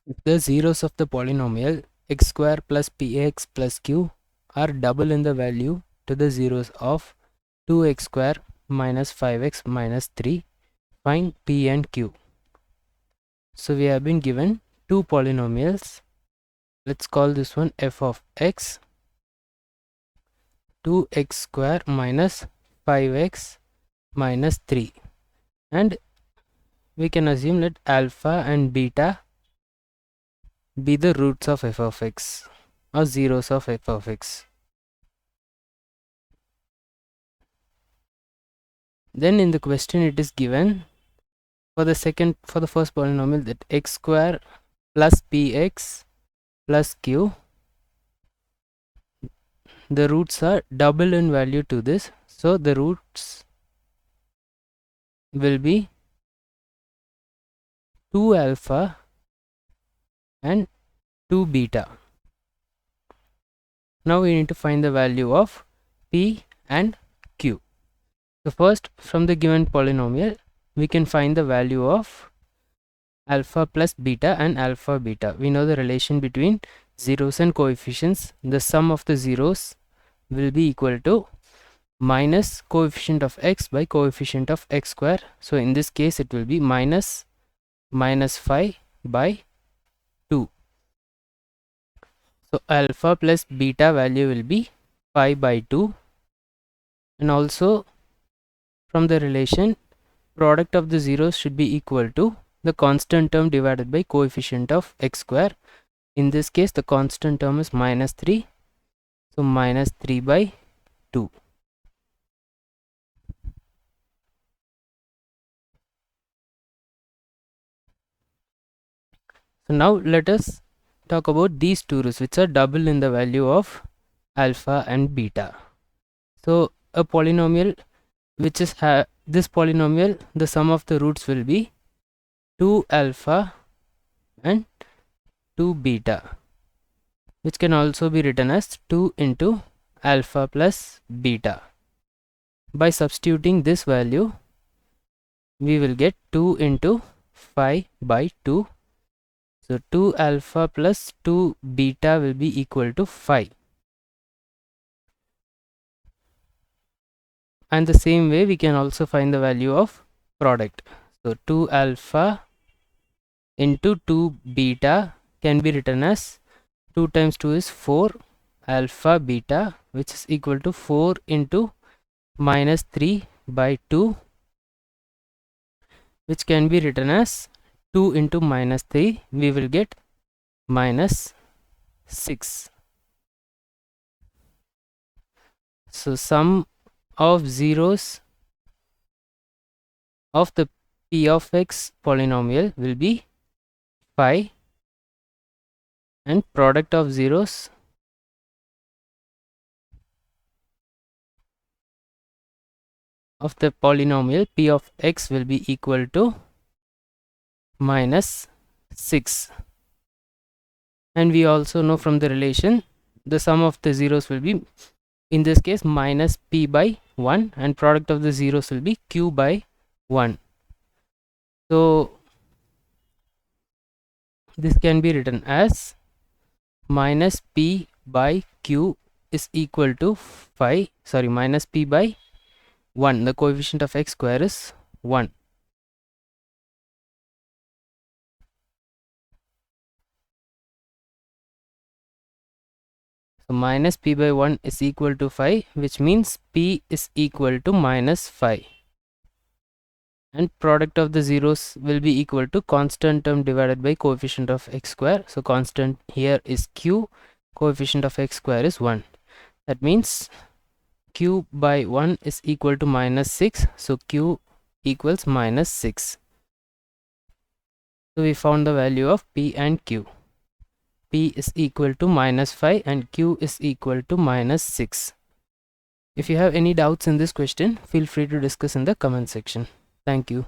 If the zeros of the polynomial x square plus px plus q are double in the value to the zeros of 2x square minus 5x minus 3, find p and q. So we have been given two polynomials. Let's call this one f of x, 2x square minus 5x minus 3, and we can assume that alpha and beta be the roots of f of x or zeros of f of x. Then in the question it is given for the first polynomial that x square plus px plus q, the roots are double in value to this, so the roots will be 2 alpha and 2 beta. Now we need to find the value of p and q. So first, from the given polynomial we can find the value of alpha plus beta and alpha beta. We know the relation between zeros and coefficients. The sum of the zeros will be equal to minus coefficient of x by coefficient of x square. So in this case it will be minus 5 by 2. So alpha plus beta value will be 5 by 2, and also from the relation product of the zeros should be equal to the constant term divided by coefficient of x square. In this case the constant term is minus 3, so minus 3 by 2. So now let us talk about these two roots which are double in the value of alpha and beta. So a polynomial which is this polynomial, the sum of the roots will be 2 alpha and 2 beta, which can also be written as 2 into alpha plus beta. By substituting this value we will get 2 into 5 by 2. So 2 alpha plus 2 beta will be equal to 5. And the same way we can also find the value of product. So 2 alpha into 2 beta can be written as 2 times 2 is 4 alpha beta, which is equal to 4 into minus 3 by 2, which can be written as 2 into minus 3, we will get minus 6. So sum of zeros of the p of x polynomial will be 5, and product of zeros of the polynomial p of x will be equal to minus 6. And we also know from the relation the sum of the zeros will be, in this case, minus p by 1, and product of the zeros will be q by 1. So this can be written as minus p by q is equal to 5, sorry, minus p by 1. The coefficient of x square is 1. So minus p by 1 is equal to 5, which means p is equal to minus 5. And product of the zeros will be equal to constant term divided by coefficient of x square. So constant here is q, coefficient of x square is 1. That means q by 1 is equal to minus 6. So q equals minus 6. So we found the value of p and q. P is equal to minus 5 and q is equal to minus 6. If you have any doubts in this question, feel free to discuss in the comment section. Thank you.